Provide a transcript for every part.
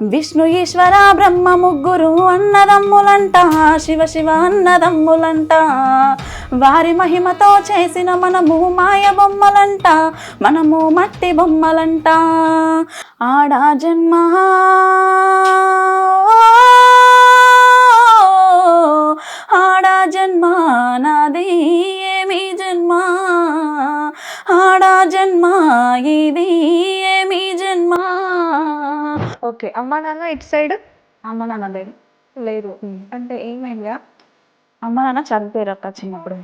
విష్ణు ఈశ్వర బ్రహ్మ ముగ్గురు అన్నదమ్ములంట, శివ శివ అన్నదమ్ములంట. వారి మహిమతో చేసిన మనము మాయ బొమ్మలంట, మనము మట్టి బొమ్మలంట. ఆడా జన్మ ఆడా జన్మ నాది ఏమి జన్మ, ఆడా జన్మ ఇది ఏమి జన్మ. ఓకే, అమ్మ నాన్న ఇటు సైడ్ అమ్మ నాన్న లేదు. లేరు అంటే ఏమైందా? అమ్మ నాన్న చనిపోయారు అక్క చిన్నప్పుడు.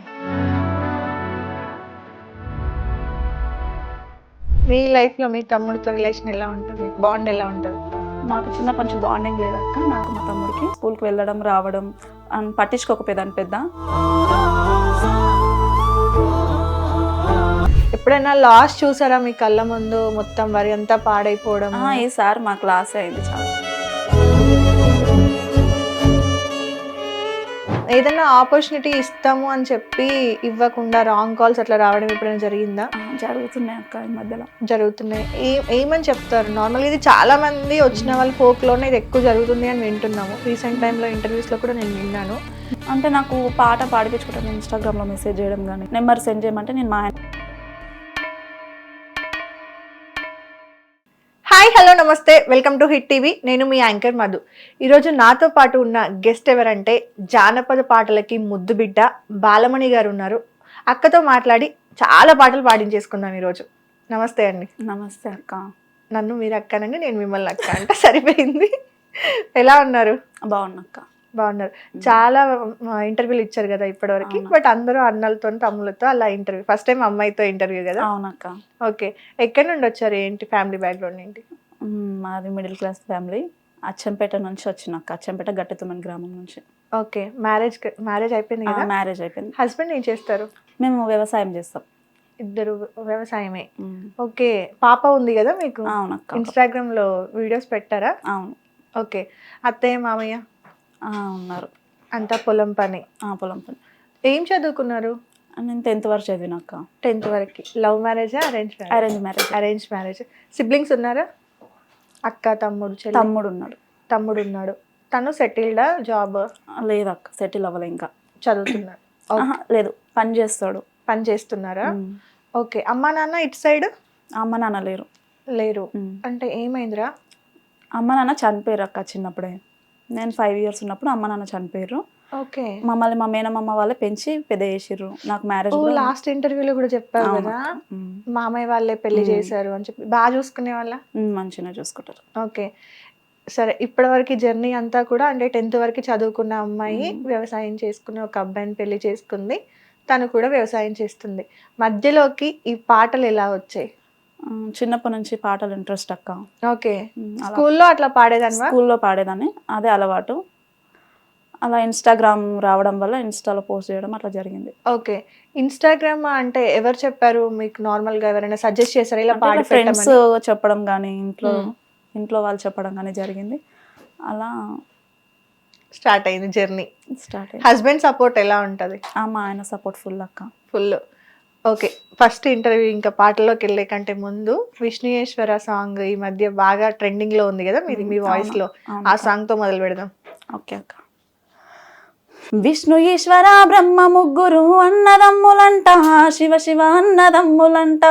మీ లైఫ్ లో మీ తమ్ముడితో రిలేషన్ ఎలా ఉంటుంది, బాండ్ ఎలా ఉంటుంది? మాకు చిన్న కొంచెం బాండింగ్ లేదక్క. నాకు మా తమ్ముడికి స్కూల్కి వెళ్ళడం రావడం అని పట్టించుకోకపోయేదాన్ని పెద్ద. ఎప్పుడైనా లాస్ట్ చూసారా మీ కళ్ళ ముందు మొత్తం వరి అంతా పాడైపోవడం? ఈసారి మాకు లాస్ అయింది చాలా. ఏదైనా ఆపర్చునిటీ ఇస్తాము అని చెప్పి ఇవ్వకుండా రాంగ్ కాల్స్ అట్లా రావడం ఎప్పుడైనా జరిగిందా? జరుగుతున్నాయి అక్క ఈ మధ్యలో. జరుగుతున్నాయి. ఏమని చెప్తారు నార్మల్గా? ఇది చాలా మంది వచ్చిన వాళ్ళ ఫోక్లోనే ఇది ఎక్కువ జరుగుతుంది అని వింటున్నాము. రీసెంట్ టైంలో ఇంటర్వ్యూస్లో కూడా నేను విన్నాను. అంటే నాకు పాట పాడిపించుకుంటాను, ఇన్స్టాగ్రామ్లో మెసేజ్ చేయడం కానీ నెంబర్ సెండ్ చేయమంటే నేను మా హాయ్, హలో, నమస్తే, వెల్కమ్ టు హిట్ టీవీ. నేను మీ యాంకర్ మధు. ఈరోజు నాతో పాటు ఉన్న గెస్ట్ ఎవరంటే జానపద పాటలకి ముద్దు బిడ్డ బాలమణి గారు ఉన్నారు. అక్కతో మాట్లాడి చాలా పాటలు పాడించేసుకుందాం ఈరోజు. నమస్తే అండి. నమస్తే అక్క. నన్ను మీరు అక్కనండి, నేను మిమ్మల్ని అక్క అంటే సరిపోయింది. ఎలా ఉన్నారు? బాగున్నాక్క. బాగున్నారు. చాలా ఇంటర్వ్యూలు ఇచ్చారు కదా ఇప్పటివరకు, బట్ అందరూ అన్నలతో తమ్ములతో అలా ఇంటర్వ్యూ, ఫస్ట్ టైం అమ్మాయితో ఇంటర్వ్యూ కదా? అవునక్క. ఓకే, ఎక్కడి నుండి వచ్చారు, ఏంటి ఫ్యామిలీ బ్యాక్గ్రౌండ్ ఏంటి? మాది మిడిల్ క్లాస్ ఫ్యామిలీ. అచ్చంపేట నుంచి వచ్చినాక, అచ్చంపేట గట్టెతుమని గ్రామం నుంచి. ఓకే, మ్యారేజ్ అయిపోయింది కదా? మ్యారేజ్ అయిపోయింది. హస్బెండ్ ఏం చేస్తారు? మేము వ్యవసాయం చేస్తాం. ఇద్దరు వ్యవసాయమే. ఓకే, పాప ఉంది కదా మీకు? అవునక్క. ఇన్స్టాగ్రామ్ లో వీడియోస్ పెట్టారా? అవును. ఓకే, అత్తయ్య మామయ్య ఉన్నారు. అంతా పొలం పని? పొలం పని. ఏం చదువుకున్నారు? నేను 10th వరకు చదివినాక. 10th వరకు. లవ్ మ్యారేజా, arrange marriage? Arrange marriage. Siblings ఉన్నారా? అక్క, తమ్ముడు, చెల్లి? తమ్ముడు ఉన్నాడు. తను సెటిల్డా, జాబ్? లేదక్క, సెటిల్ అవ్వలే ఇంకా. చదువుతున్నాడు? లేదు, పని చేస్తాడు. పని చేస్తున్నారా? ఓకే, అమ్మా నాన్న ఇటు సైడ్? అమ్మ నాన్న లేరు. అంటే ఏమైందిరా? అమ్మ నాన్న చనిపోయారు అక్క చిన్నప్పుడే. నేను 5 years ఉన్నప్పుడు అమ్మ నాన్న చనిపోయారు. ఓకే, మమ్మల్ని మా మేనమ్మ వాళ్ళే పెంచి పెద్ద చేసిర్రు. నాకు మ్యారేజ్ లాస్ట్ ఇంటర్వ్యూలో కూడా చెప్పారు కదా, మామయ్య వాళ్ళే పెళ్లి చేశారు అని చెప్పి. బాగా చూసుకునే వాళ్ళ? మంచిగా చూసుకుంటారు. ఓకే, సరే. ఇప్పటి వరకు జర్నీ అంతా కూడా అంటే 10th వరకు చదువుకున్న అమ్మాయి వ్యవసాయం చేసుకుని ఒక అబ్బాయిని పెళ్లి చేసుకుంది, తను కూడా వ్యవసాయం చేస్తుంది. మధ్యలోకి ఈ పాటలు ఎలా వచ్చాయి? చిన్నప్పటి నుంచి పాటలు ఇంట్రెస్ట్ అక్క. ఓకే, స్కూల్లో అట్లా పాడేదాన్ని? స్కూల్లో పాడేదాన్ని, అదే అలవాటు. అలా ఇన్స్టాగ్రామ్ రావడం వల్ల ఇన్స్టాలో పోస్ట్ చేయడం అట్లా జరిగింది. ఓకే, ఇన్స్టాగ్రామ్ అంటే ఎవరు చెప్పారు మీకు? నార్మల్ గా ఎవరైనా సజెస్ట్ చేశారా ఇలా పాడి? ఫ్రెండ్స్ చెప్పడం కానీ ఇంట్లో వాళ్ళు చెప్పడం కానీ జరిగింది. అలా స్టార్ట్ అయింది జర్నీ. హస్బెండ్ సపోర్ట్ ఎలా ఉంటది? మా ఆయన సపోర్ట్ ఫుల్ అక్క. ఫుల్. ఓకే, ఫస్ట్ ఇంటర్వ్యూ ఇంకా పాటల్లోకి వెళ్ళే కంటే ముందు విష్ణుయేశ్వర సాంగ్ ఈ మధ్య బాగా ట్రెండింగ్ లో ఉంది కదా మీ వాయిస్ లో, ఆ సాంగ్ తో మొదలు పెడదాం. ఓకే అక్క. విష్ణు ఈశ్వర బ్రహ్మ ముగ్గురు అన్నదమ్ములంట, శివ శివ అన్నదమ్ములంట.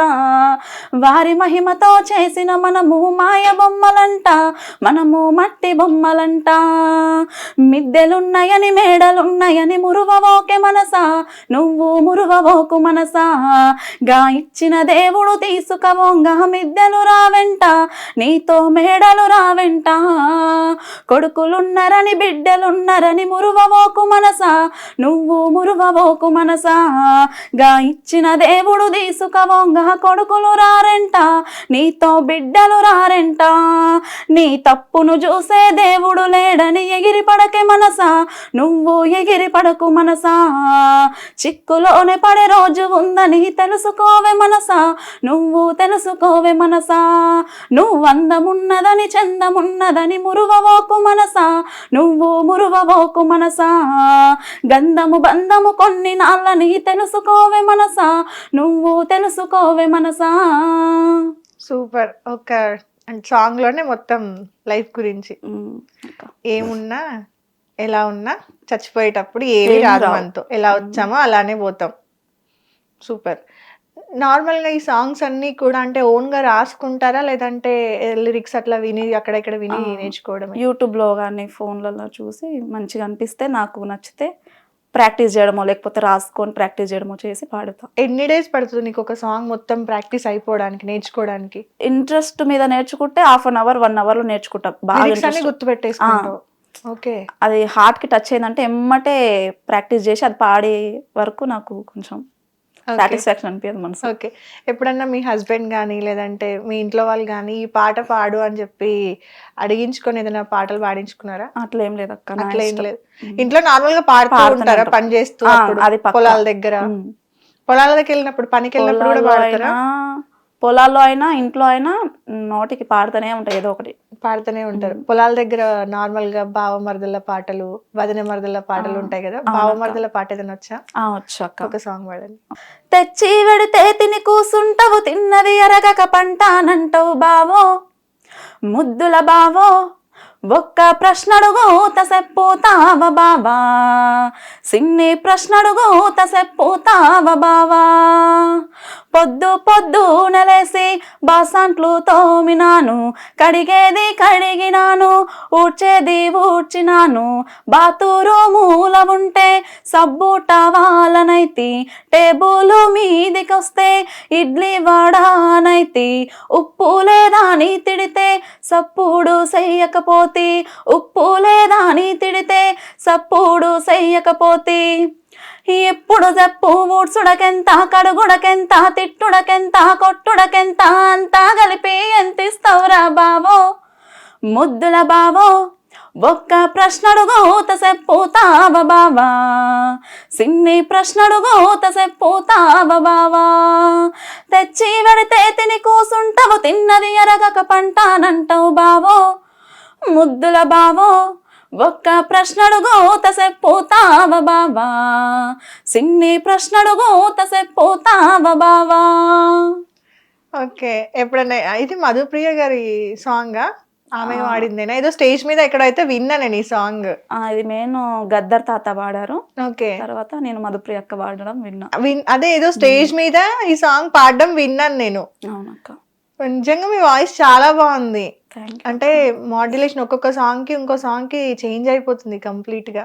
వారి మహిమతో చేసిన మనము మాయ బొమ్మలంట, మనము మట్టి బొమ్మలంట. మిద్దెలున్నాయని మేడలున్నాయని మురువవోకే మనసా, నువ్వు మురువవోకు మనసా. గా ఇచ్చిన దేవుడు తీసుకవోంగా మిద్దెలు రావెంట, నీతో మేడలు రావెంట. కొడుకులున్నరని బిడ్డలున్నరని మురువవోకు మనసా, నువ్వు మురువవోకు మనసా. గా ఇచ్చిన దేవుడు తీసుకవోంగా కొడుకులు రారెంట, నీతో బిడ్డలు రారెంట. నీ తప్పును చూసే దేవుడు లేడని ఎగిరి పడకే మనసా, నువ్వు ఎగిరి పడకు మనసా. చిక్కులోనే పడే రోజు ఉందని తెలుసుకోవే మనసా, నువ్వు తెలుసుకోవే మనసా. నువ్వు అందమున్నదని చందమున్నదని మురువవోకు మనసా, నువ్వు మురువవోకు మనసా. గంధము బంధము కొన్ని నాళ్ళని తెలుసుకోవే మనసా, నువ్వు తెలుసుకోవే మనసా. సూపర్. ఒక అండ్ సాంగ్ లోనే మొత్తం లైఫ్ గురించి అక్క. ఏమున్నా ఎలా ఉన్నా చచ్చిపోయేటప్పుడు ఏమి ఏమీ రాదు రావు. మనతో, ఎలా వచ్చామో అలానే పోతాం. సూపర్. నార్మల్గా ఈ సాంగ్స్ అన్ని కూడా అంటే ఓన్ గా రాసుకుంటారా, లేదంటే లిరిక్స్ అట్లా విని అక్కడ ఇక్కడ విని నేర్చుకోవడమే? యూట్యూబ్లో కానీ ఫోన్లలో చూసి మంచిగా అనిపిస్తే, నాకు నచ్చితే ప్రాక్టీస్ చేయడమో లేకపోతే రాసుకొని ప్రాక్టీస్ చేయడమో చేసి పాడుతా. ఎన్ని డేస్ పడుతుంది నీకు ఒక సాంగ్ మొత్తం ప్రాక్టీస్ అయిపోవడానికి, నేర్చుకోవడానికి? ఇంట్రెస్ట్ మీద నేర్చుకుంటే 1/2 1 అవర్లో నేర్చుకుంటా. బాగా లిరిక్స్ అన్ని interest. గుర్తు పెట్టేసుకుంటావు? ఓకే. అది హార్ట్కి టచ్ అయిందంటే ఎమ్మటే ప్రాక్టీస్ చేసి అది పాడే వరకు నాకు కొంచెం సాటిస్ఫాక్షన్ అనిపించదు మనసు. ఓకే. ఎప్పుడన్నా మీ హస్బెండ్ కానీ లేదంటే మీ ఇంట్లో వాళ్ళు కానీ ఈ పాట పాడు అని చెప్పి అడిగించుకొని ఏదైనా పాటలు పాడించుకున్నారా? అట్లా ఏం లేదు అక్క, నా అట్లా ఏం ఇష్టం. లేదు. ఇంట్లో నార్మల్ గా పాడుతూ పాడుతూనే ఉంటారా ఉంటాం. పని చేస్తూ అప్పుడు? అది పక్కా. పొలాల దగ్గర, పొలాల దగ్గర వెళ్ళినప్పుడు, పనికి వెళ్ళినప్పుడు కూడా పాడతారా? పొలాల్లో అయినా ఇంట్లో అయినా నోటికి పాడుతూనే ఉంటాయి ఏదో ఒకటి. పాడుతూనే ఉంటారు. పొలాల దగ్గర నార్మల్ గా బావమరదల పాటలు, వదిన మరదల పాటలు ఉంటాయి కదా, బావమరదల పాట ఏదైనా వచ్చా? వచ్చు అక్క. ఒక సాంగ్ పాడండి. తెచ్చి వెడితే తిని కూసుంటావు, తిన్నది ఎరగక పంటానంటావు బావో, ముద్దుల బావో, ఒక్క ప్రశ్నడుగు తసెప్పుతావ బావా, సిన్ని ప్రశ్నడుగు తసెప్పుతావ బావా, పొద్దు పొద్దు నెలేసి బాసాంట్లు తోమినాను, కడిగేది కడిగినాను, ఊడ్చేది ఊడ్చినాను, బాతురు మూల ఉంటే సబ్బుట వాళ్ళనైతి, టేబుల్ మీదికొస్తే ఇడ్లీ వడానైతి, ఉప్పు లేదా అని తిడితే సప్పుడు చెయ్యకపోతే, ఉప్పు లేదా అని తిడితే సప్పుడు చెయ్యకపోతే, ఎప్పుడు చెప్పు ఊడ్చుడకెంత, కడుగుడకెంత, తిట్టుడకెంత, కొట్టుడకెంత, అంతా కలిపి ఎంత ఇస్తావురా బావో, ముద్దుల బావో, ఒక్క ప్రశ్నడుగు తసెప్పుతావ బావా, సిన్ని ప్రశ్నడుగు తసెప్పుతావ బావా, తెచ్చి వెడితే తిని కూసుంటావు, తిన్నది ఎరగక పంటానంటావు బావో, ముద్దుల బావో, ఒక్క ప్రశ్నడుగు తసెప్పుతావ బావా, సిన్ని ప్రశ్నడుగు తసెప్పుతావ బావా. ఓకే. ఎప్పుడన్నా ఇది మధుప్రియ గారి సాంగా? ఆమె వాడిందేనా? ఏదో స్టేజ్ మీద ఎక్కడైతే విన్నా నేను ఈ సాంగ్. ఇది నేను గద్దర్ తాత పాడారు, ఓకే. తర్వాత నేను మధుప్రియ అక్క పాడడం విన్నా. అదే ఏదో స్టేజ్ మీద ఈ సాంగ్ పాడడం విన్నాను నేను. అవునక్క. నిజంగా మీ వాయిస్ చాలా బాగుంది. Thank you. అంటే మాడ్యులేషన్ ఒక్కొక్క సాంగ్ కి ఇంకో సాంగ్ కి చేంజ్ అయిపోతుంది కంప్లీట్ గా.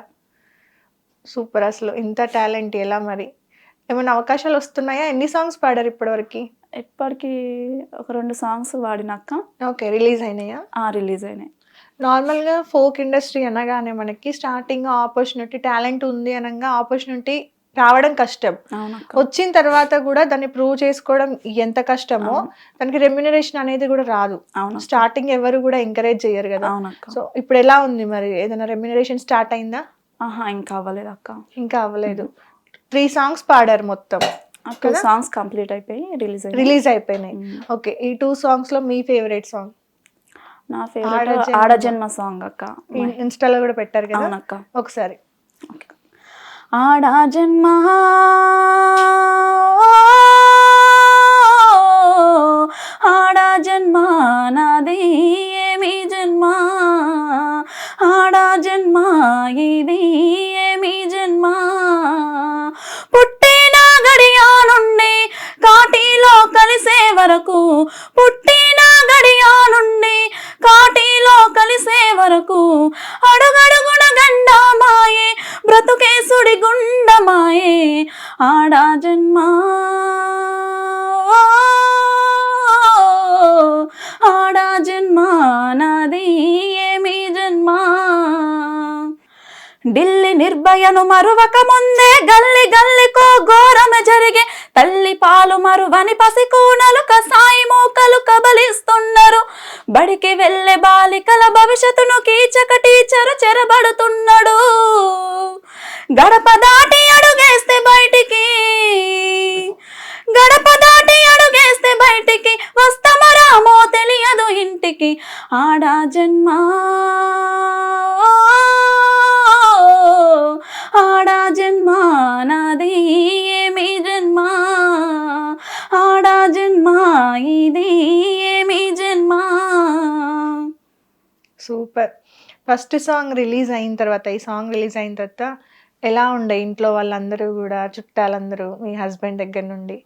సూపర్. అసలు ఇంత టాలెంట్ ఎలా మరి? ఏమైనా అవకాశాలు వస్తున్నాయా? ఎన్ని సాంగ్స్ పాడారు ఇప్పటివరకు? ఇప్పటికి ఒక 2 సాంగ్స్ పాడినాక. ఓకే. రిలీజ్ అయినాయా? రిలీజ్ అయినాయి. నార్మల్గా ఫోక్ ఇండస్ట్రీ అనగానే మనకి స్టార్టింగ్ ఆపర్చునిటీ, టాలెంట్ ఉంది అనగా ఆపర్చునిటీ రావడం కష్టం. అవునక్క. వచ్చిన తర్వాత కూడా దాన్ని ప్రూవ్ చేసుకోవడం ఎంత కష్టమో దానికి రెమ్యునరేషన్ అనేది కూడా రాదు. అవును. స్టార్టింగ్ ఎవరు కూడా ఎంకరేజ్ చేయరు కదా. అవునక్క. సో ఇప్పుడు ఎలా ఉంది మరి? ఏదైనా రెమ్యునరేషన్ స్టార్ట్ అయిందా? ఇంకా అవ్వలేదు అక్క. ఇంకా అవ్వలేదు. 3 సాంగ్స్ పాడారు మొత్తం. 2 సాంగ్స్ కంప్లీట్ అయిపోయి రిలీజ్ అయిపోయినాయి. ఓకే. ఈ 2 సాంగ్స్ లో మీ ఫేవరెట్ సాంగ్? నా ఫేవరెట్ ఆడజన్మ సాంగ్ అక్క. ఇన్స్టాలో కూడా పెట్టారు కదా. అవునక్క. ఒకసారి. ఆడజన్మ ఆడజన్మ నాది ఏమి జన్మ, ఆడజన్మ ఇది ఏమి జన్మ, పుట్టిన గడియా నుండి కాటిలో కలిసే వరకు, పుట్టిన గడియా నుండి కాటిలో కలిసే వరకు, అడుగడుగున గండమాయే బ్రతుకే సుడి గుండమాయే, ఆడా జన్మ ఆడా జన్మ నాది ఏమి జన్మ, ఢిల్లీ నిర్భయను మరువక ముందే గల్లి గల్లికో ఘోరమ జరిగే, తల్లి పాలు మరువని పసికూనలు కసాయి మూకలు కబలిస్తున్నారు, బడికి వెళ్ళే బాలికల భవిష్యత్తును కీచక టీచరు చెరబడుతున్నాడు, గడప దాటి అడుగేస్తే బయటికి, గడప దాటి అడుగేస్తే బయటికి, వస్తామో రామో తెలియదు ఇంటికి, ఆడా జన్మ ఆడా జన్మ నాది ఏమి జన్మ, ఆడా జన్మ ఇది ఏమి జన్మ. సూపర్. ఫస్ట్ సాంగ్ రిలీజ్ అయిన తర్వాత, ఈ సాంగ్ రిలీజ్ అయిన తర్వాత ఎలా ఉండే ఇంట్లో వాళ్ళందరూ కూడా, చుట్టాలందరూ, మీ హస్బెండ్ దగ్గర నుండి?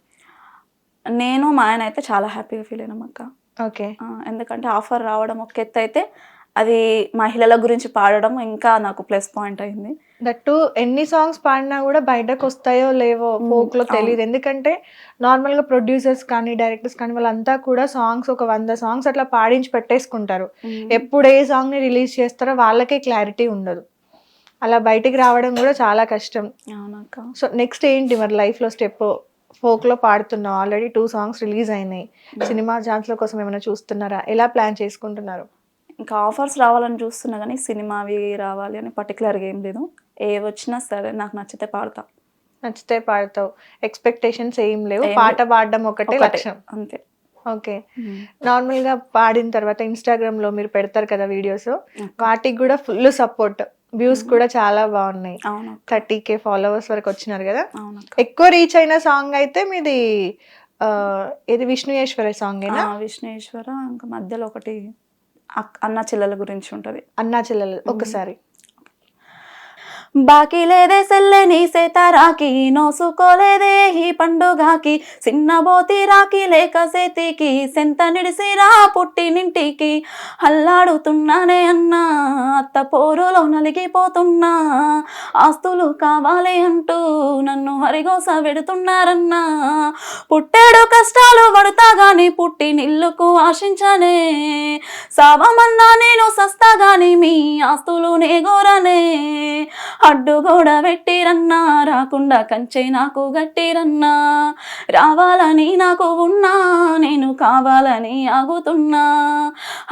నేను మా ఆయన అయితే చాలా హ్యాపీగా ఫీల్ అయినాం అక్క. ఓకే. ఎందుకంటే ఆఫర్ రావడం ఒక ఎత్తు అయితే అది మహిళల గురించి పాడడం ఇంకా నాకు ప్లస్ పాయింట్ అయింది. దట్టు ఎన్ని సాంగ్స్ పాడినా కూడా బయటకు వస్తాయో లేవో ఫోక్ లో తెలియదు. ఎందుకంటే నార్మల్ గా ప్రొడ్యూసర్స్ కానీ డైరెక్టర్స్ కానీ వాళ్ళంతా కూడా సాంగ్స్ ఒక 100 సాంగ్స్ అట్లా పాడించి పెట్టేసుకుంటారు. ఎప్పుడు ఏ సాంగ్ ని రిలీజ్ చేస్తారో వాళ్ళకే క్లారిటీ ఉండదు. అలా బయటికి రావడం కూడా చాలా కష్టం. అవునక్క. సో నెక్స్ట్ ఏంటి మరి లైఫ్ లో స్టెప్? ఫోక్ లో పాడుతున్నావు, ఆల్రెడీ 2 సాంగ్స్ రిలీజ్ అయినాయి. సినిమా ఛాన్స్ల కోసం ఏమైనా చూస్తున్నారా? ఎలా ప్లాన్ చేసుకుంటున్నారు? ఇంకా ఆఫర్స్ రావాలని చూస్తున్నా కానీ సినిమావి రావాలి అని పర్టికులర్గా ఏం లేదు. ఏ వచ్చినా సరే నాకు నచ్చితే పాడతా. నచ్చితే పాడతావు, ఎక్స్పెక్టేషన్స్ ఏం లేవు, పాట పాడడం ఒకటే లక్ష్యం అంతే. ఓకే. నార్మల్ గా పాడిన తర్వాత ఇన్స్టాగ్రామ్ లో మీరు పెడతారు కదా వీడియోస్, వాటికి కూడా ఫుల్ సపోర్ట్, వ్యూస్ కూడా చాలా బాగున్నాయి. 30K ఫాలోవర్స్ వరకు వచ్చినారు కదా. ఎక్కువ రీచ్ అయిన సాంగ్ అయితే మీది ఇది విష్ణుయేశ్వర సాంగ్. విష్ణుయేశ్వర, ఇంకా మధ్యలో ఒకటి అన్నా చెల్లెల గురించి ఉంటది. అన్నా చెల్లెలు ఒకసారి. బాకీ లేదే సెల్లె నీ సేత రాకి, నోసుకోలేదే ఈ పండుగకి, చిన్నబోతి రాకి లేక సేతికి, సెంత నిడిసిరా పుట్టినింటికి, అల్లాడుతున్నానే అన్నా అత్త పోరులో నలిగిపోతున్నా, ఆస్తులు కావాలి అంటూ నన్ను హరిగోస పెడుతున్నారన్నా, పుట్టాడు కష్టాలు పడతా గాని పుట్టి నిల్లుకు ఆశించనే, సావమన్నా నేను సస్తా గాని మీ ఆస్తులు నేగోరనే, అడ్డు కూడా పెట్టిరన్నా రాకుండా కంచె నాకు గట్టిరన్నా, రావాలని నాకు ఉన్నా నేను కావాలని ఆగుతున్నా,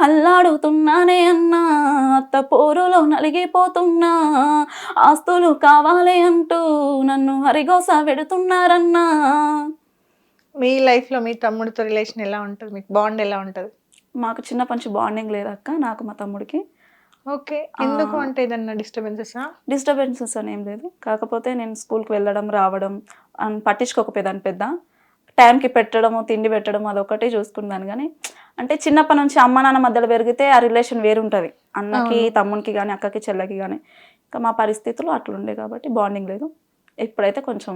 అల్లాడుతున్నానే అన్నా అత్త పోరులో నలిగిపోతున్నా, ఆస్తులు కావాలి అంటూ నన్ను హరిగోస పెడుతున్నారన్నా. మీ లైఫ్ లో మీ తమ్ముడితో రిలేషన్ ఎలా ఉంటుంది? మీకు బాండ్ ఎలా ఉంటుంది? మాకు చిన్నప్పటి నుంచి బాండింగ్ లేదక్క, నాకు మా తమ్ముడికి. ఓకే. ఎందుకు అంటే ఏదన్నా డిస్టర్బెన్సెస్ అని ఏం లేదు. కాకపోతే నేను స్కూల్కి వెళ్ళడం రావడం అని పట్టించుకోకపోయేదాన్ని. పెద్ద టైంకి పెట్టడము తిండి పెట్టడం అదొకటి చూసుకున్నాను. కానీ అంటే చిన్నప్పటి నుంచి అమ్మ నాన్న మధ్యలో పెరిగితే ఆ రిలేషన్ వేరుంటుంది, అన్నకి తమ్మునికి కానీ అక్కకి చెల్లెకి కానీ. ఇంకా మా పరిస్థితులు అట్లుండే కాబట్టి బాండింగ్ లేదు. ఇప్పుడైతే కొంచెం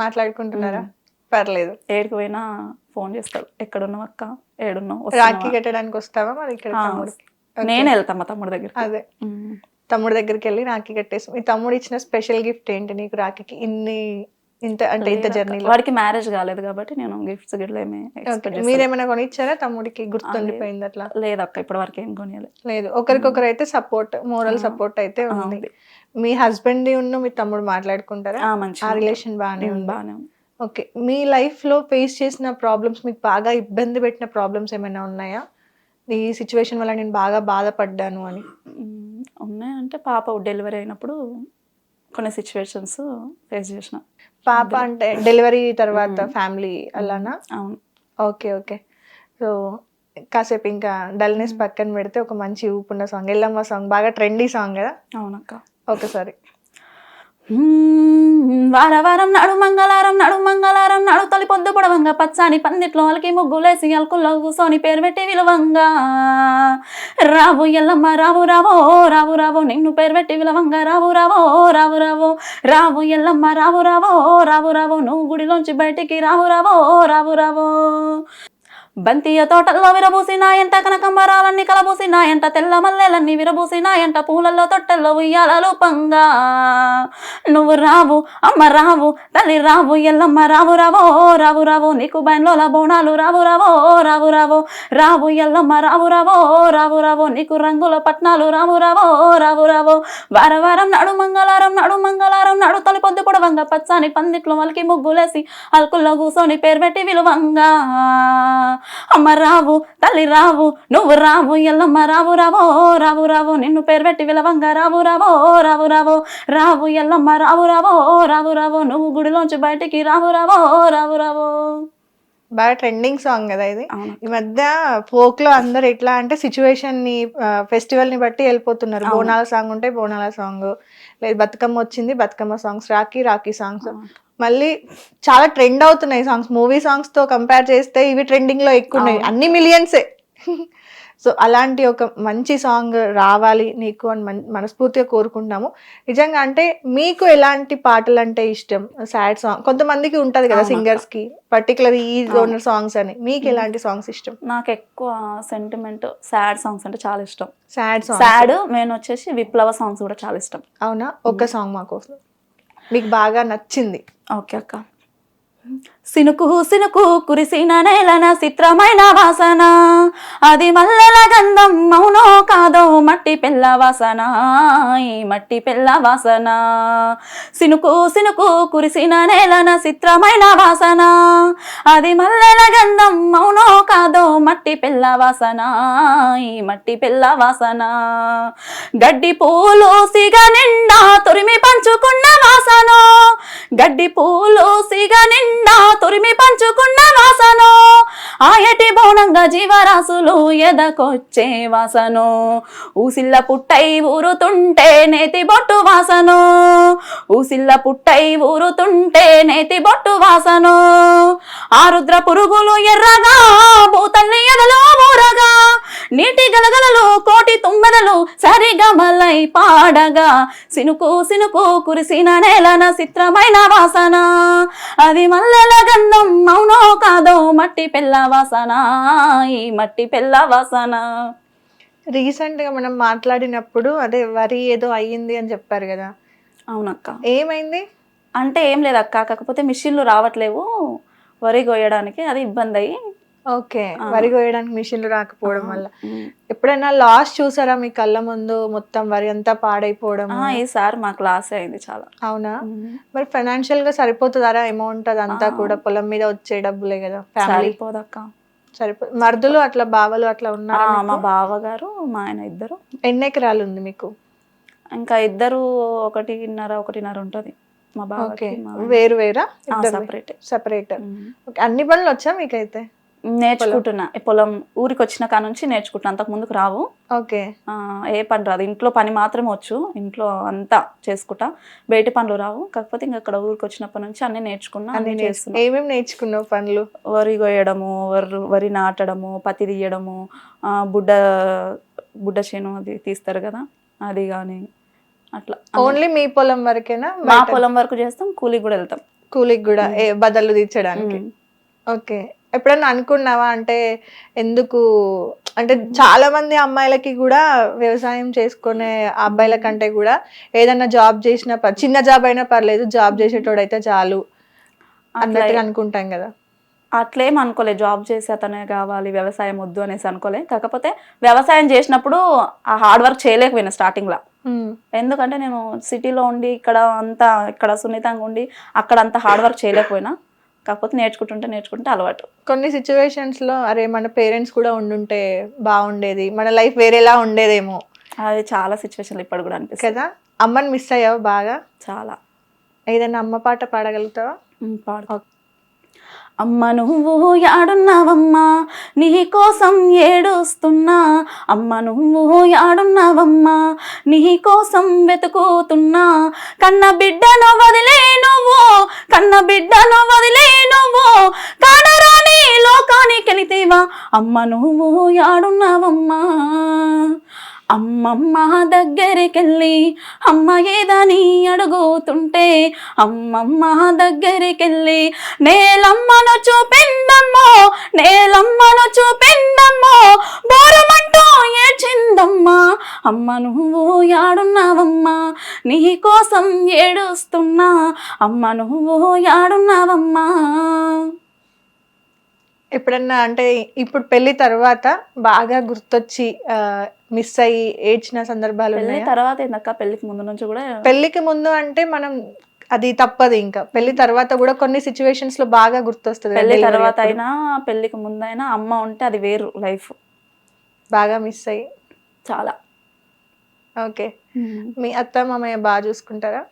మాట్లాడుకుంటున్నారా? పర్లేదు. ఏడికి పోయినా ఫోన్ చేస్తాడు, ఎక్కడున్నావు అక్క, ఏడున్నావు, రాఖీ కట్టడానికి వస్తావా మరి ఇక్కడ? నేను వెళ్తా మా తమ్ముడి దగ్గర. అదే తమ్ముడి దగ్గరికి వెళ్ళి రాఖీ కట్టేసి. మీ తమ్ముడు ఇచ్చిన స్పెషల్ గిఫ్ట్ ఏంటి నీకు రాఖీకి? ఇంత జర్నీలో వాడికి మ్యారేజ్ కాలేదు కాబట్టి నేను గిఫ్ట్స్ గిట్లా ఏమి. మీరేమైనా కొనిచ్చారా తమ్ముడికి? గుర్తుండిపోయింది అట్లా? లేదక్క, ఇప్పటి వరకు ఏం కొనియలేదు. లేదు, ఒకరికొకరు అయితే సపోర్ట్, మోరల్ సపోర్ట్ అయితే ఉంది. మీ హస్బెండ్ మీ తమ్ముడు మాట్లాడుకుంటారా? ఆ రిలేషన్ బాగానే ఉంది. ఓకే. మీ లైఫ్ లో ఫేస్ చేసిన ప్రాబ్లమ్స్, మీకు బాగా ఇబ్బంది పెట్టిన ప్రాబ్లమ్స్ ఏమైనా ఉన్నాయా? ఈ సిచ్యువేషన్ వల్ల నేను బాగా బాధపడ్డాను అని. ఉన్నాయంటే పాప డెలివరీ అయినప్పుడు కొన్ని సిచ్యువేషన్స్ ఫేస్ చేసిన. పాప అంటే డెలివరీ తర్వాత ఫ్యామిలీ అలానా? అవును. Okay okay. సో కాసేపు ఇంకా డల్నెస్ పక్కన పెడితే ఒక మంచి ఊపున్న సాంగ్, ఎల్లమ్మ సాంగ్, బాగా ట్రెండీ సాంగ్ కదా. అవునక్క. ఒకసారి. వారవారం నాడు మంగళారం నాడు తొలి పొద్దు పొడవంగా, పచ్చాని పందిట్లో అలకి ముగ్గులేసి అల్కుల్లో కూసోని పేరు పెట్టి విలువంగా, రావు ఎల్లమ్మ రావు రావో రావు రావో నిన్ను పేరు పెట్టి విలువంగా, రావు రావో రావు రావో రావు ఎల్లమ్మ రావు రావో రావు రావో నువ్వు గుడిలోంచి బయటికి రావు రావో రావు రావో, బంతియ తోటల్లో విరబూసినాయంట, కనకంబరాలన్నీ కలబూసినాయంట, తెల్ల మల్లెలన్నీ విరబూసినాయంట, పూలల్లో తొట్టల్లో ఉయ్యాలలు పంగా, నువ్వు రావు అమ్మ రావు తల్లి రావు ఎల్లమ్మ రావు రావో రావు రావో నీకు బయన్లోల బోనాలు రావు రావో రావు రావో రావు ఎల్లమ్మ రావు రావో రావు రావో నీకు రంగుల పట్నాలు రావు రావో రావు రావో, వారవారం నాడు మంగళారం నాడు తొలి పొద్దు పొడవంగా, పచ్చాని పందిట్లో మలికి ముగ్గులేసి అల్కుల్లో కూసోని పేరు పెట్టి విలువంగా, అమ్మ రావు తల్లి రావు నువ్వు రావు ఎల్లమ్మ రావు రావో రావు రావో నిన్ను పేరు పెట్టి విలవంగా, రావు రావో రావు రావో రావు ఎల్లమ్మ రావు రావో రావు రావో నువ్వు గుడిలోంచి బయటికి రావు రావో రావు రావో. బాగా ట్రెండింగ్ సాంగ్ కదా ఇది. ఈ మధ్య ఫోక్ లో అందరు ఎట్లా అంటే సిచ్యువేషన్ ని, ఫెస్టివల్ ని బట్టి వెళ్ళిపోతున్నారు. బోనాల సాంగ్ ఉంటే బోనాల సాంగ్, లేదు బతుకమ్మ వచ్చింది బతుకమ్మ సాంగ్స్, రాఖీ సాంగ్స్, మళ్ళీ చాలా ట్రెండ్ అవుతున్నాయి సాంగ్స్. మూవీ సాంగ్స్ తో కంపేర్ చేస్తే ఇవి ట్రెండింగ్ లో ఎక్కువ ఉన్నాయి, అన్ని మిలియన్సే. సో అలాంటి ఒక మంచి సాంగ్ రావాలి నీకు అని మనస్ఫూర్తిగా కోరుకుంటున్నాము. నిజంగా అంటే మీకు ఎలాంటి పాటలు అంటే ఇష్టం? సాడ్ సాంగ్ కొంతమందికి ఉంటది కదా అవునక్క. సింగర్స్ కి, పర్టికులర్ ఈ జోనర్ సాంగ్స్ అని. మీకు ఎలాంటి సాంగ్స్ ఇష్టం? నాకు ఎక్కువ సెంటిమెంట్ సాడ్ సాంగ్స్ అంటే చాలా ఇష్టం. Sad song. సాడ్ మెయిన్ వచ్చేసి విప్లవ సాంగ్స్ కూడా చాలా ఇష్టం. అవునా? ఒక సాంగ్ మా కోసం మీకు బాగా నచ్చింది. ఓకే అక్క. సినుకు సినుకు కురిసిన నేలన చిత్రమైన వాసన, అది మల్లెల గంధం మౌనో కాదో మట్టి పిల్ల వాసన, ఈ మట్టి పిల్ల వాసన. సినుకు సినుకు కురిసిన నేలన చిత్రమైన వాసన, అది మల్లెల గంధం మౌనో కాదో మట్టి పిల్ల వాసన, ఈ మట్టి పిల్ల వాసన. గడ్డి పూలు సిగ నిండా తురిమి పంచుకున్న వాసన, గడ్డి పూలు సిగ నిండా తురిమి పంచుకున్న వాసన, ఆయటి బౌనంగా జీవరాశులు ఎదకొచ్చే వాసను, ఊసిల్ల పుట్టై ఊరుతుంటే నేతి బొట్టు వాసను, ఊసిల్ల పుట్టై ఊరుతుంటే నేతి బొట్టు వాసను. ఆరుద్ర పురుగులు ఎర్రగా భూతల్ని ఎదలో ఊరగా, నీటి గలగలలు కోటి తుమ్మెదలు సరిగమలై పాడగా, సినుకు సినుకు కురిసిన నేలన చిత్రమైన వాసన, అది మల్లెల గంధం మౌనో కాదో మట్టి పిల్ల వాసన, ఈ మట్టి పిల్ల వాసన. రీసెంట్ గా మనం మాట్లాడినప్పుడు అదే వరి ఏదో అయ్యింది అని చెప్పారు కదా, అవునక్క. ఏమైంది? అంటే ఏం లేదక్క, కాకపోతే మిషన్లు రావట్లేవు వరి కోయడానికి, అది ఇబ్బంది అయ్యి. ఓకే, వరి కోయడానికి మిషన్లు రాకపోవడం వల్ల. ఎప్పుడైనా లాస్ చూసారా మీ కళ్ళ ముందు, మొత్తం వరి అంతా పాడైపోవడం? ఈసారి మాకు లాస్ అయింది చాలా. అవునా? మరి ఫైనాన్షియల్ గా సరిపోతుందారా అమౌంట్ అదంతా కూడా? పొలం మీద వచ్చే డబ్బులే కదా, ఫ్యామిలీ సరిపోదక్క. మరుదులు అట్లా బావలు అట్లా ఉన్నారా? మా బావగారు మా ఆయన ఇద్దరు. ఎన్ని ఎకరాలు ఉంది మీకు? ఇంకా ఇద్దరు ఒకటిన్నర ఉంటది మా బావకి. వేరు వేరా? సపరేట్. సెపరేట్. అన్ని పనులు వచ్చా మీకైతే? నేర్చుకుంటున్నా. పొలం ఊరికి వచ్చిన కాడ నుంచి నేర్చుకుంటున్నా, అంతకు ముందుకు రావు. ఓకే. ఏ పని రాదు, ఇంట్లో పని మాత్రమే వచ్చు, ఇంట్లో అంతా చేసుకుంటా, బయట పనులు రావు. కాకపోతే ఇంకా అక్కడ ఊరికి వచ్చినప్పటి నుంచి అన్ని నేర్చుకున్నా, అన్ని చేస్తున్నా. ఏమేమి నేర్చుకున్నావు పనులు? వరి కోయడము, వరి నాటడము, పత్తి తీయడము, బుడ్డ చేను అది తీస్తారు కదా, అది కానీ అట్లా. ఓన్లీ మీ పొలం వరకేనా? మా పొలం వరకు చేస్తాం, కూలికి కూడా వెళ్తాం. కూలికి కూడా బదలు తీర్చడానికి. ఓకే. ఎప్పుడన్నా అనుకున్నావా అంటే ఎందుకు అంటే చాలా మంది అమ్మాయిలకి కూడా వ్యవసాయం చేసుకునే అబ్బాయిల కంటే కూడా ఏదన్నా జాబ్ చేసినా చిన్న జాబ్ అయినా పర్లేదు, జాబ్ చేసేటోడైతే చాలు అన్నట్టుగా అనుకుంటాం కదా. అట్లేం అనుకోలే, జాబ్ చేసి అతనే కావాలి, వ్యవసాయం వద్దు అనేసి అనుకోలే. కాకపోతే వ్యవసాయం చేసినప్పుడు ఆ హార్డ్ వర్క్ చేయలేకపోయినా స్టార్టింగ్ లా. ఎందుకంటే నేను సిటీలో ఉండి ఇక్కడ సున్నితంగా ఉండి అక్కడ అంత హార్డ్ వర్క్ చేయలేకపోయినా. కాకపోతే నేర్చుకుంటే అలవాటు. కొన్ని సిచ్యువేషన్స్ లో అరే మన పేరెంట్స్ కూడా ఉండుంటే బాగుండేది, మన లైఫ్ వేరేలా ఉండేదేమో. అది చాలా సిచ్యువేషన్లు ఇప్పుడు కూడా అనిపిస్తుంది కదా. అమ్మని మిస్ అయ్యావు బాగా? చాలా. ఏదైనా అమ్మ పాట పాడగలుగుతావా? పాడు. అమ్మ నువ్వు యాడున్నావమ్మా, నీ కోసం ఏడుస్తున్నా, అమ్మ నువ్వు యాడున్నావమ్మా, నీ కోసం వెతుకుతున్నా, కన్న బిడ్డను వదిలే నువ్వు, కన్న బిడ్డను వదిలే నువ్వు, కానరాని లోకానికి వెళితేవా, అమ్మ నువ్వు యాడున్నావమ్మా. అమ్మమ్మ దగ్గరికెళ్ళి అమ్మ ఏదని అడుగుతుంటే, అమ్మమ్మ దగ్గరికెళ్ళి నేలమ్మను చూపిందమ్మో, నేలమ్మను చూపిందమ్మో, బోరమంటూ ఏడ్చిందమ్మా, అమ్మ నువ్వు యాడున్నావమ్మా, నీ కోసం ఏడుస్తున్నా, అమ్మ నువ్వు యాడున్నావమ్మా. ఎప్పుడన్నా అంటే ఇప్పుడు పెళ్లి తర్వాత బాగా గుర్తొచ్చి మిస్ అయ్యి ఏడ్చిన సందర్భాలు ఉన్నాయి? తర్వాత ఏందక్క, పెళ్లికి ముందు నుంచి కూడా. పెళ్లికి ముందు అంటే మనం అది తప్పదు, ఇంకా పెళ్లి తర్వాత కూడా కొన్ని సిచ్యువేషన్స్ లో బాగా గుర్తొస్తుంది. పెళ్లి తర్వాత అయినా పెళ్లికి ముందు అయినా అమ్మ ఉంటే అది వేరు లైఫ్. బాగా మిస్ అయ్యి చాలా. ఓకే. మీ అత్త మామయ్య బాగా చూసుకుంటారా?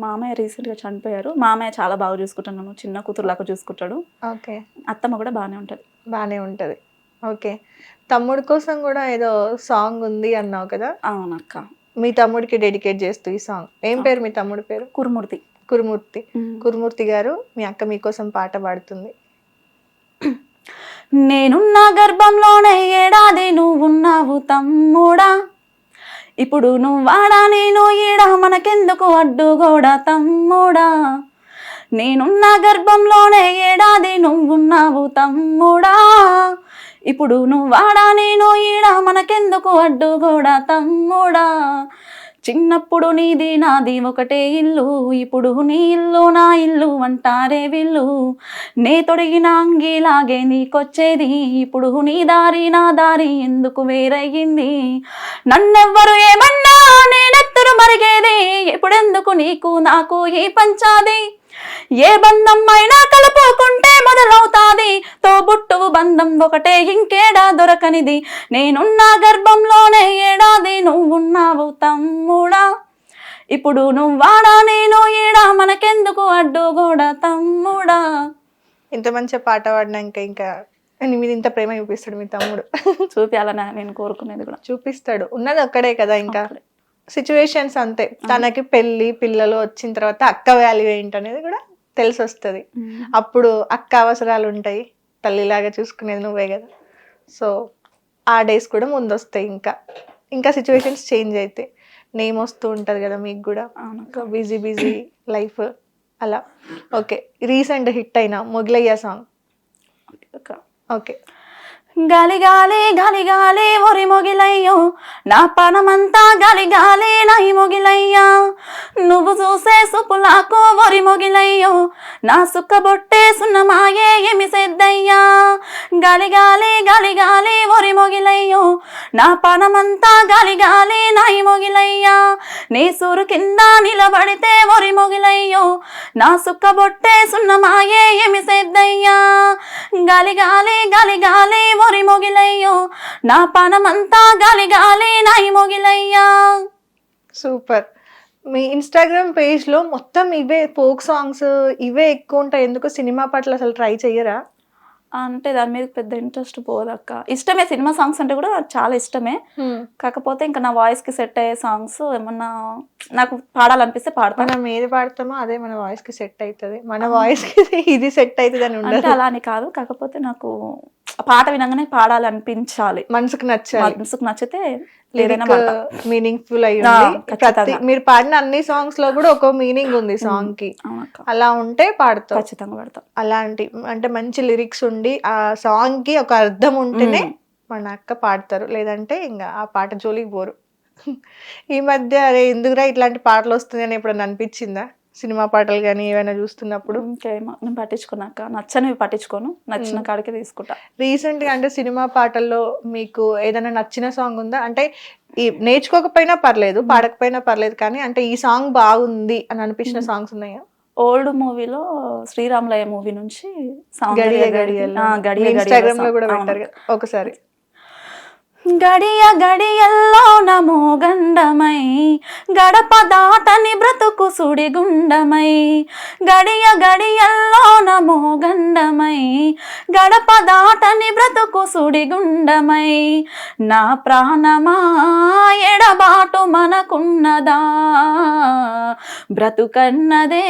మామయ్య రీసెంట్గా చనిపోయారు. మామయ్య చాలా బాగా చూసుకుంటున్నాను, చిన్న కూతురులాగా చూసుకుంటాడు. ఓకే. అత్తమ్మ కూడా బాగానే ఉంటుంది. బాగానే ఉంటుంది. ఓకే. తమ్ముడు కోసం కూడా ఏదో సాంగ్ ఉంది అన్నావు కదా? అవునక్క. మీ తమ్ముడికి డెడికేట్ చేస్తూ ఈ సాంగ్. ఏం పేరు మీ తమ్ముడి పేరు? కురుమూర్తి. కురుమూర్తి. కురుమూర్తి గారు, మీ అక్క మీకోసం పాట పాడుతుంది. నేనున్న గర్భంలోనే ఏడాది నువ్వున్నావు తమ్ముడా, ఇప్పుడు నువ్వాడా నేను ఈడా మనకెందుకు అడ్డుగోడా తమ్ముడా. నేనున్న గర్భంలోనే ఏడాది నువ్వున్నావు తమ్ముడా, ఇప్పుడు నువ్వాడా నేను ఈడా మనకెందుకు అడ్డుగోడా తమ్ముడా. చిన్నప్పుడు నీది నాది ఒకటే ఇల్లు, ఇప్పుడు నీ ఇల్లు నా ఇల్లు అంటారే వీళ్ళు. నే తొడిగిన అంగిలాగే నీకొచ్చేది, ఇప్పుడు నీ దారి నా దారి ఎందుకు వేరయ్యింది. నన్నెవ్వరు ఏమన్నా నేనెత్తరు మరిగేది, ఇప్పుడెందుకు నీకు నాకు ఈ పంచాది. ఏ బంధం అయినా కలుపుకుంటే మొదలవుతాది, తోబుట్టువు బంధం ఒకటే ఇంకేడా దొరకనిది. నేనున్న గర్భంలోనే ఏడాది నువ్వున్నావు తమ్ముడా, ఇప్పుడు నువ్వాడా నేను ఈడా మనకెందుకు అడ్డుగోడా తమ్ముడా. ఇంత మంచి పాట పాడినాక ఇంకా మీద ఇంత ప్రేమ చూపిస్తాడు మీ తమ్ముడు. చూపించాలని నేను కోరుకునేది కూడా. చూపిస్తాడు, ఉన్నది ఒక్కడే కదా. ఇంకా సిచ్యువేషన్స్ అంతే, తనకి పెళ్లి పిల్లలు వచ్చిన తర్వాత అక్క వాల్యూ ఏంటనేది కూడా తెలిసి వస్తుంది. అప్పుడు అక్క అవసరాలు ఉంటాయి, తల్లిలాగా చూసుకునేది నువ్వే కదా. సో ఆ డేస్ కూడా ముందు వస్తాయి. ఇంకా సిచ్యువేషన్స్ చేంజ్ అయితే నేమ్ వస్తూ ఉంటుంది కదా మీకు కూడా, బిజీ బిజీ లైఫ్ అలా. ఓకే, రీసెంట్ హిట్ అయిన మొగలయ్య సాంగ్. ఓకే. గాలి గాలి గాలి గాలి ఒరి మొగిలయ్యో, నా పనమంతా గాలి గాలి నై మొగిలయ్యా. నువ్వు చూసే సుపులాకో ఒరి మొగిలయ్యో, నా సుక్కబొట్టే సున్నమాయే ఏమి సెద్దయ్యా. గాలి గాలి గాలి గాలి ఒరి మొగిలయ్యో, నా పనమంతా గాలి గాలి నై మొగిలయ్యా. నీ సూరు కింద నిలబడితే ఒరి మొగిలయ్యో, నా సుక్కబొట్టే సున్నమాయే ఏమి సెద్దయ్యా. గాలి గాలి గాలి గాలి ఒరి మొగిలయ్యో, నా పనమంతా గాలి గాలి నై మొగిలయ్యా. సూపర్. మీ ఇన్స్టాగ్రామ్ పేజ్ లో మొత్తం ఇవే ఫోక్ సాంగ్స్ ఇవే ఎక్కువ ఉంటాయి, ఎందుకు సినిమా పట్ల అసలు ట్రై చెయ్యరా? అంటే దాని మీద పెద్ద ఇంట్రెస్ట్ పోదక్క. ఇష్టమే, సినిమా సాంగ్స్ అంటే కూడా చాలా ఇష్టమే. కాకపోతే ఇంకా నా వాయిస్ కి సెట్ అయ్యే సాంగ్స్ ఏమన్నా నాకు పాడాలనిపిస్తే పాడతాను. మనం ఏది పాడతామో అదే మన వాయిస్ కి సెట్ అవుతుంది, మన వాయిస్ కి ఇది సెట్ అవుతుంది అని ఉండదు. అలా అని కాదు, కాకపోతే నాకు పాట వినగానే పాడాలనిపించాలి, మనసుకు నచ్చాలి. మనసుకు నచ్చితే మీనింగ్ఫుల్ అయ్యి మీరు పాడిన అన్ని సాంగ్స్ లో కూడా ఒక మీనింగ్ ఉంది సాంగ్ కి, అలా ఉంటే పాడతాం, ఖచ్చితంగా పాడతాం. అలాంటి అంటే మంచి లిరిక్స్ ఉండి ఆ సాంగ్ కి ఒక అర్థం ఉంటేనే మన అక్క పాడతారు, లేదంటే ఇంకా ఆ పాట జోలికి పోరు. ఈ మధ్య అరే ఎందుకురా ఇట్లాంటి పాటలు వస్తుంది అని ఎప్పుడన్నా అనిపించిందా? సినిమా పాటలు కానీ ఏమైనా చూస్తున్నప్పుడు? ఇంకేమో నేను పట్టించుకున్నాక నచ్చనివి పట్టించుకోను, నచ్చిన కాడికి తీసుకుంటా. రీసెంట్ గా అంటే సినిమా పాటల్లో మీకు ఏదైనా నచ్చిన సాంగ్ ఉందా? అంటే ఈ నేర్చుకోకపోయినా పర్లేదు, పాడకపోయినా పర్లేదు, కానీ అంటే ఈ సాంగ్ బాగుంది అని అనిపించిన సాంగ్స్ ఉన్నాయా? ఓల్డ్ మూవీలో శ్రీరాములయ్య మూవీ నుంచి గడియ గడియ ఇన్స్టాగ్రామ్ లో కూడా పెట్టారు కదా ఒకసారి. గడియ గడియల్లో నమో గండమై, గడప దాటని బ్రతుకు సుడిగుండమై. గడియ గడియల్లో నమో గండమై, గడప దాటని బ్రతుకు సుడిగుండమై. నా ప్రాణమా ఎడబాటు మనకున్నదా, బ్రతుకన్నదే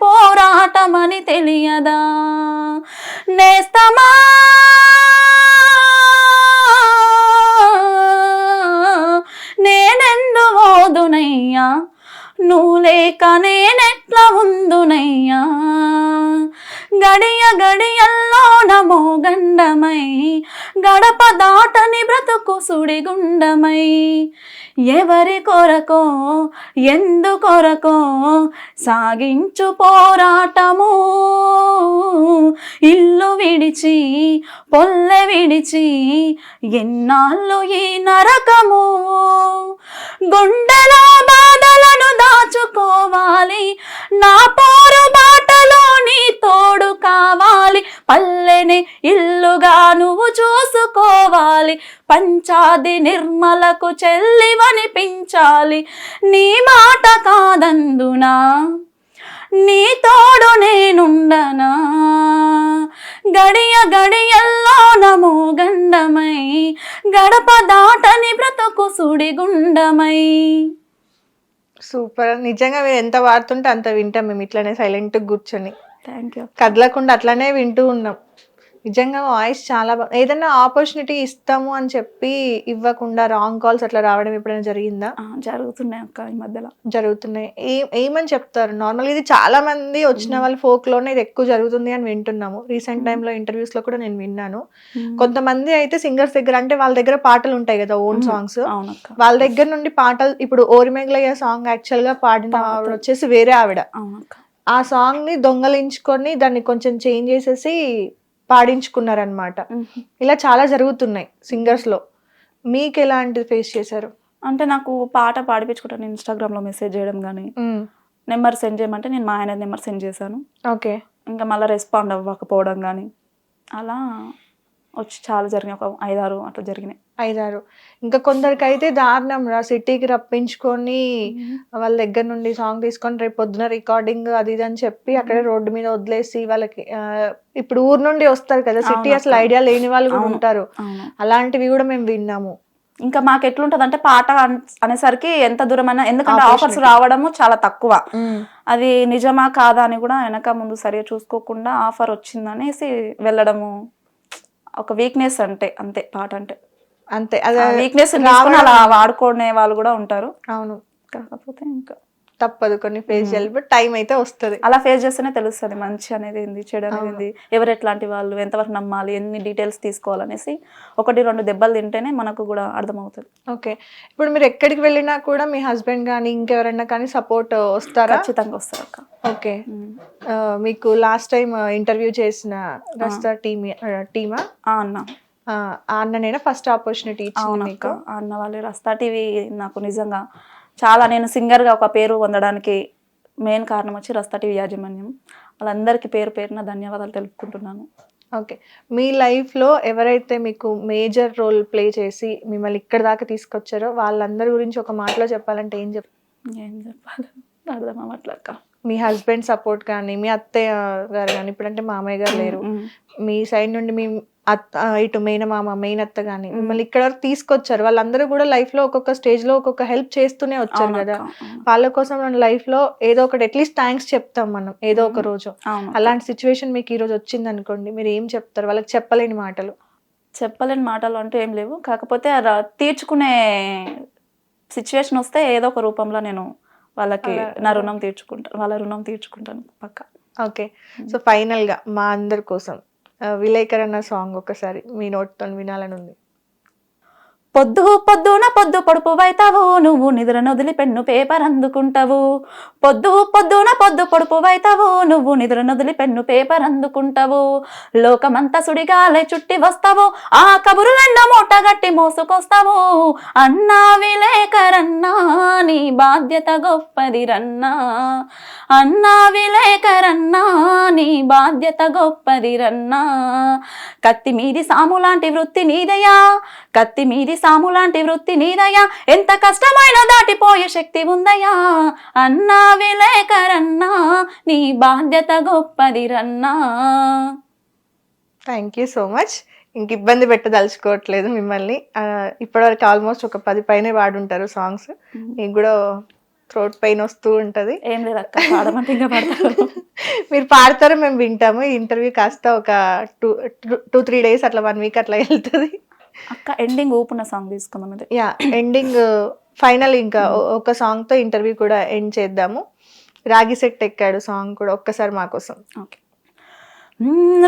పోరాటమని తెలియదా. నేస్తమా నేనెందు ఓదునయ్యా, నువ్వు లేక నేనెట్లా ఉందునయ్యా. గడియ గడియల్లో నమో గండమై, గడప దాటని బ్రతుకు సుడిగుండమై. ఎవరి కొరకో ఎందుకొరకో సాగించు పోరాటము, ఇల్లు విడిచి పొల్లె విడిచి ఎన్నాళ్ళు ఈ నరకము. గుండెలో బాధలను దాచుకోవాలి, నా పోరు బాటలో నీ తోడు కావాలి. పల్లెని ఇల్లుగా నువ్వు చూసుకోవాలి, పంచాది నిర్మలకు చెల్లివనిపించాలి. నీ మాట కాదందునా, నీ తోడు నేనుండనా. గడియ గడియల్లో నమో గండమై, గడప దాటని బ్రతుకు సుడిగుండమై. సూపర్. నిజంగా మీరు ఎంత వాడుతుంటే అంత వింటాం మేము, ఇట్లానే సైలెంట్ కూర్చొని థ్యాంక్ యూ. కదలకుండా అట్లానే వింటూ ఉన్నాం. నిజంగా వాయిస్ చాలా ఏదైనా ఆపర్చునిటీ ఇస్తాము అని చెప్పి ఇవ్వకుండా రాంగ్ కాల్స్ అట్లా రావడం ఎప్పుడైనా జరిగిందా? జరుగుతున్నాయి అక్క ఈ మధ్యలో. జరుగుతున్నాయి. ఏమని చెప్తారు నార్మల్? ఇది చాలా మంది వచ్చిన వాళ్ళు ఫోక్ లోనే ఇది ఎక్కువ జరుగుతుంది అని వింటున్నాము. రీసెంట్ టైంలో ఇంటర్వ్యూస్ లో కూడా నేను విన్నాను. కొంతమంది అయితే సింగర్స్ దగ్గర, అంటే వాళ్ళ దగ్గర పాటలు ఉంటాయి కదా, ఓన్ సాంగ్స్, వాళ్ళ దగ్గర నుండి పాటలు, ఇప్పుడు ఓరిమేగ్లయ్య సాంగ్ యాక్చువల్ గా పాడిన ఆవిడ వచ్చేసి వేరే ఆవిడ, ఆ సాంగ్ ని దొంగలించుకొని దాన్ని కొంచెం చేంజ్ చేసేసి పాడించుకున్నారనమాట. ఇలా చాలా జరుగుతున్నాయి సింగర్స్ లో. మీకు ఎలాంటిది ఫేస్ చేశారు? అంటే నాకు పాట పాడిపించుకుంటాను, ఇన్స్టాగ్రామ్ లో మెసేజ్ చేయడం కానీ, నెంబర్ సెండ్ చేయమంటే నేను మా ఆయన నెంబర్ సెండ్ చేశాను. ఓకే. ఇంకా మళ్ళీ రెస్పాండ్ అవ్వకపోవడం కానీ అలా వచ్చి చాలా జరిగినాయి. ఒక 5-6 అట్లా జరిగినాయి. 5-6. ఇంకా కొందరికి అయితే దారుణం రా, సిటీకి రప్పించుకొని వాళ్ళ దగ్గర నుండి సాంగ్ తీసుకొని రేపు పొద్దున రికార్డింగ్ అది ఇది అని చెప్పి అక్కడే రోడ్డు మీద వదిలేసి వాళ్ళకి, ఇప్పుడు ఊరు నుండి వస్తారు కదా సిటీ, అసలు ఐడియా లేని వాళ్ళు కూడా ఉంటారు. అలాంటివి కూడా మేము విన్నాము. ఇంకా మాకు ఎట్లుంటది అంటే పాట అనేసరికి ఎంత దూరం అయినా, ఎందుకంటే ఆఫర్స్ రావడము చాలా తక్కువ, అది నిజమా కాదా అని కూడా వెనక ముందు సరిగా చూసుకోకుండా ఆఫర్ వచ్చిందనేసి వెళ్ళడము ఒక వీక్నెస్ అంటే, అంతే పాట అంటే అంతే. వీక్నెస్ అలా వాడుకునే వాళ్ళు కూడా ఉంటారు. అవును. కాకపోతే ఇంకా తప్పదు, కొన్ని ఫేస్ చేయాలి, బట్ టైం అయితే వస్తుంది. అలా ఫేస్ చేస్తేనే తెలుస్తుంది మంచి అనేది ఏంది, చెడు అనేది ఏంది, ఎవరు ఎట్లాంటి వాళ్ళు, ఎంతవరకు నమ్మాలి, ఎన్ని డీటెయిల్స్ తీసుకోవాలనేసి 1-2 దెబ్బలు తింటేనే మనకు కూడా అర్థమవుతుంది. ఓకే. ఇప్పుడు మీరు ఎక్కడికి వెళ్ళినా కూడా మీ హస్బెండ్ కానీ ఇంకెవరైనా కానీ సపోర్ట్ వస్తారా? ఖచ్చితంగా వస్తారు అక్క. ఓకే. మీకు లాస్ట్ టైం ఇంటర్వ్యూ చేసిన రస్తా టీమా అన్న, ఆ అన్ననేనా ఫస్ట్ ఆపర్చునిటీ ఇచ్చింది మీకు? అన్న వాళ్ళే. రస్తా టీవీ నాకు నిజంగా చాలా, నేను సింగర్గా ఒక పేరు పొందడానికి మెయిన్ కారణం వచ్చి రస్తా టీవీ యాజమాన్యం. వాళ్ళందరికీ పేరు పేరున ధన్యవాదాలు తెలుపుకుంటున్నాను. ఓకే. మీ లైఫ్లో ఎవరైతే మీకు మేజర్ రోల్ ప్లే చేసి మిమ్మల్ని ఇక్కడ దాకా తీసుకొచ్చారో వాళ్ళందరి గురించి ఒక మాటలో చెప్పాలంటే ఏం చెప్పాలి అర్థం అవ్వట్లక్క. మీ హస్బెండ్ సపోర్ట్ కానీ, మీ అత్తయ్య గారు కానీ, ఇప్పుడంటే మామయ్య గారు లేరు, మీ సైడ్ నుండి మీ ఇటు మేనమామ మేనత్త కానీ మిమ్మల్ని ఇక్కడ వరకు తీసుకొచ్చారు. వాళ్ళందరూ కూడా లైఫ్ లో ఒక్కొక్క స్టేజ్ లో ఒక్కొక్క హెల్ప్ చేస్తూనే వచ్చారు కదా. వాళ్ళ కోసం మన లైఫ్ లో ఏదో ఒకటి అట్లీస్ట్ థ్యాంక్స్ చెప్తాం మనం ఏదో ఒక రోజు. అలాంటి సిచ్యువేషన్ మీకు ఈ రోజు వచ్చింది అనుకోండి, మీరు ఏం చెప్తారు? వాళ్ళకి చెప్పలేని మాటలు అంటూ ఏం లేవు. కాకపోతే తీర్చుకునే సిచ్యువేషన్ వస్తే ఏదో ఒక రూపంలో నేను వాళ్ళకి వాళ్ళ రుణం తీర్చుకుంటాను పక్క. ఓకే. సో ఫైనల్ గా మా అందరి కోసం విలేకర్ అన్న సాంగ్ ఒకసారి మీ నోట్తో వినాలని ఉంది. పొద్దున పొద్దు పొడుపు వైతావు, నువ్వు నిద్ర నొదిలి పెన్ను పేపర్ అందుకుంటావు. పొద్దున పొద్దు పొడుపు వైతావు, నువ్వు నిద్ర నొదిలి పెన్ను పేపర్ అందుకుంటావు. లోకమంతా సుడిగాలే చుట్టి వస్తావు, ఆ కబురులెన్న మూట గట్టి మోసుకొస్తావు. అన్నా విలేకరన్నా నీ బాధ్యత గొప్పది రన్నా, అన్నా విలేకరన్నా నీ బాధ్యత గొప్పది రన్నా. కత్తి మీది సాము లాంటి వృత్తి నీదయా, కత్తి మీది సాము లాంటి వృత్తి నీదయా, ఎంత కష్టమైన దాటిపోయే శక్తి ఉందయా. అన్నా విలేకరన్నా నీ బాధ్యత గొప్పది రన్నా. Thank you so much. ఇంక ఇబ్బంది పెట్టదలుచుకోవట్లేదు మిమ్మల్ని. ఇప్పటివరకు ఆల్మోస్ట్ ఒక 10 పైనే వాడుంటారు సాంగ్స్. మీకు కూడా థ్రోట్ పెయిన్ వస్తూ ఉంటది. ఏం లేదు అక్క, పాడమంటే ఇంకా పాడతారు. మీరు పాడతారు, మేము వింటాము. ఈ ఇంటర్వ్యూ కాస్త ఒక 2-3 days అట్లా 1 week అట్లా వెళ్తుంది అక్క. ఎండింగ్ ఊపున్న సాంగ్ తీసుకుందాం. అదే ఎండింగ్ ఫైనల్. ఇంకా ఒక సాంగ్ తో ఇంటర్వ్యూ కూడా ఎండ్ చేద్దాము. రాగి సెట్ ఎక్కాడు సాంగ్ కూడా ఒక్కసారి మా కోసం. ఓకే.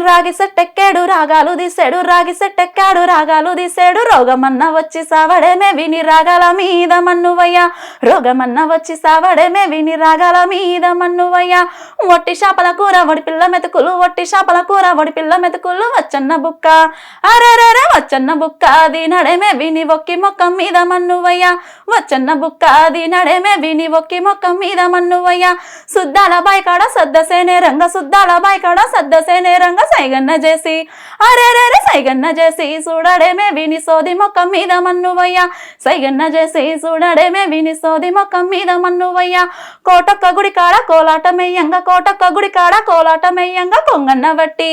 రాగి సెట్ ఎక్కాడు రాగాలు తీసాడు, రాగి సెట్ ఎక్కాడు రాగాలు తీసాడు. రోగమన్న వచ్చి సావడేమే విని రాగాల మీద మన్నువయ్యా, రోగమన్న వచ్చి సావడేమే విని రాగాల మీద మన్నువయ్యా. వట్టి చేపల కూర వడి పిల్ల మెతుకులు, వట్టి చేపల కూర వడి పిల్ల మెతుకులు. వచ్చన్న బుక్క అరెరెరే వచ్చన్న బుక్క దీనడేమే విని ఒక్కి మొక్క మీద మన్నువయ్యా, వచ్చన్న బుక్క దీనడేమే విని ఒక్కి మొక్క మీద మన్నువయ్యా. సుద్దాల బాయికాడ సద్దసేనే రంగ, సుద్దాల బాయికాడ సద్దసేనే రంగ. సైగన్న చేసి అరెరెరే సైగన్న చేసి చూడడేమే విని సోది మొక్క మీద మన్నువయ్యా, సైగన్న చేసి చూడడేమే విని సోది మొక్క మీద మన్నువయ్యా. కోటొక్క గుడి కాడ కోలాటమెయ్యంగా, కోటొక్క గుడి కాడ కోలాటమెయ్యంగా. కొంగన్న బట్టి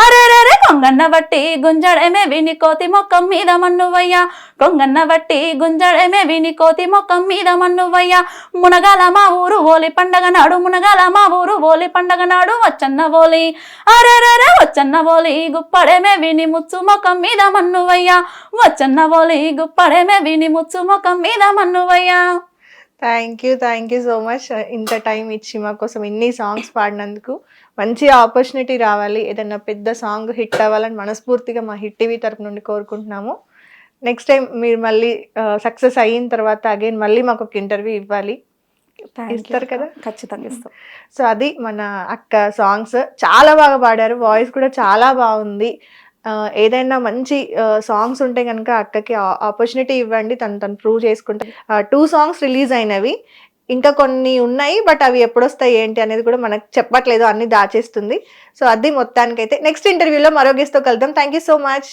అరెరెరే కొంగన్న బట్టి గుంజడేమే విని కోతి మొక్క మీద మన్నువయ్యా, కొంగన్న బట్టి గుంజడేమే విని కోతి మొక్క మీద మన్నువయ్యా. మునగాల మా ఊరు ఓలి పండగ నాడు, మునగాల మా ఊరు ఓలి పండగ నాడు. వచ్చన్న ఓలి అరే అరెరెరెరె వచ్చన్న బోలి గుప్పడేమే విని ముచ్చు ముఖం మీద మన్నువయ్యా వచ్చన్న బోలి గుప్పడేమే విని ముచ్చు ముఖం మీద మన్నువయ్యా. థ్యాంక్ యూ సో మచ్ ఇంత టైం ఇచ్చి మా కోసం ఇన్ని సాంగ్స్ పాడినందుకు. మంచి ఆపర్చునిటీ రావాలి, ఏదైనా పెద్ద సాంగ్ హిట్ అవ్వాలని మనస్ఫూర్తిగా మా హిట్ టీవీ తరపు నుండి కోరుకుంటున్నాము. నెక్స్ట్ టైం మీరు మళ్ళీ సక్సెస్ అయిన తర్వాత అగైన్ మళ్ళీ మాకు ఒక ఇంటర్వ్యూ ఇవ్వాలి. ఇస్తారు కదా? ఖచ్చితంగా ఇస్తాం. సో అది మన అక్క సాంగ్స్ చాలా బాగా పాడారు, వాయిస్ కూడా చాలా బాగుంది. ఏదైనా మంచి సాంగ్స్ ఉంటే కనుక అక్కకి ఆపర్చునిటీ ఇవ్వండి, తను ప్రూవ్ చేసుకుంటే. 2 సాంగ్స్ రిలీజ్ అయినవి, ఇంకా కొన్ని ఉన్నాయి, బట్ అవి ఎప్పుడొస్తాయి ఏంటి అనేది కూడా మనకు చెప్పట్లేదు, అన్ని దాచేస్తుంది. సో అది మొత్తానికైతే నెక్స్ట్ ఇంటర్వ్యూలో మరో గెస్ట్తో కలుద్దాం. Thank you so much.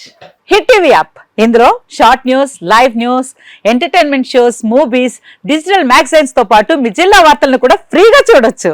Hit TV app, ఇందులో short news, live news, entertainment shows, movies, digital magazines తో పాటు మీ జిల్లా వార్తలను కూడా ఫ్రీగా చూడొచ్చు.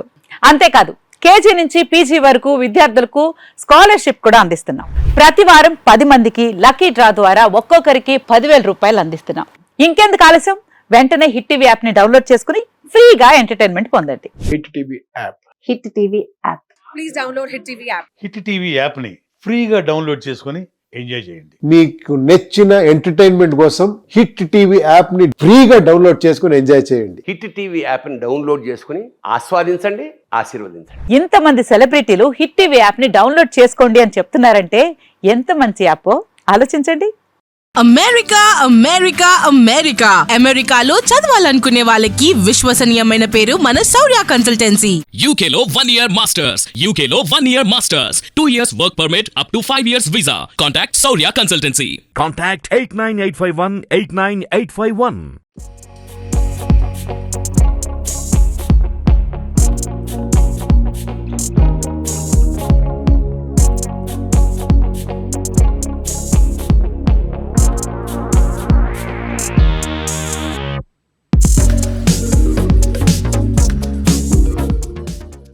అంతేకాదు కేజీ నుంచి పీజీ వరకు విద్యార్థులకు స్కాలర్షిప్ కూడా అందిస్తున్నాం. ప్రతి వారం 10 మందికి లక్కీ డ్రా ద్వారా ఒక్కొక్కరికి 10,000 రూపాయలు అందిస్తున్నాం. ఇంకెందుకు ఆలస్యం, వెంటనే హిట్ టీవీ యాప్ ని డౌన్లోడ్ చేసుకుని ఫ్రీగా ఎంటర్టైన్మెంట్ పొందండి. Hit TV app. Hit TV app. Please download Hit TV app. Hit TV యాప్ని ఫ్రీగా డౌన్లోడ్ చేసుకొని ఎంజాయ్ చేయండి. మీకు నచ్చిన ఎంటర్టైన్మెంట్ కోసం హిట్ టీవీ యాప్ ని ఫ్రీగా డౌన్లోడ్ చేసుకుని ఎంజాయ్ చేయండి. హిట్ టీవీ యాప్ని డౌన్లోడ్ చేసుకుని ఆస్వాదించండి, ఆశీర్వదించండి. ఇంతమంది సెలబ్రిటీలు హిట్ టీవీ యాప్ ని డౌన్లోడ్ చేసుకోండి అని చెప్తున్నారంటే ఎంత మంచి యాప్ ఆలోచించండి. అమెరికా అమెరికాలో చదవాలనుకునే వాళ్ళకి విశ్వసనీయమైన పేరు మన శౌర్య కన్సల్టెన్సీ. UK లో 1 year masters. UK లో 1 year masters. 2 years work permit up to 5 years visa. Contact Saurya Consultancy. Contact 89851 89851.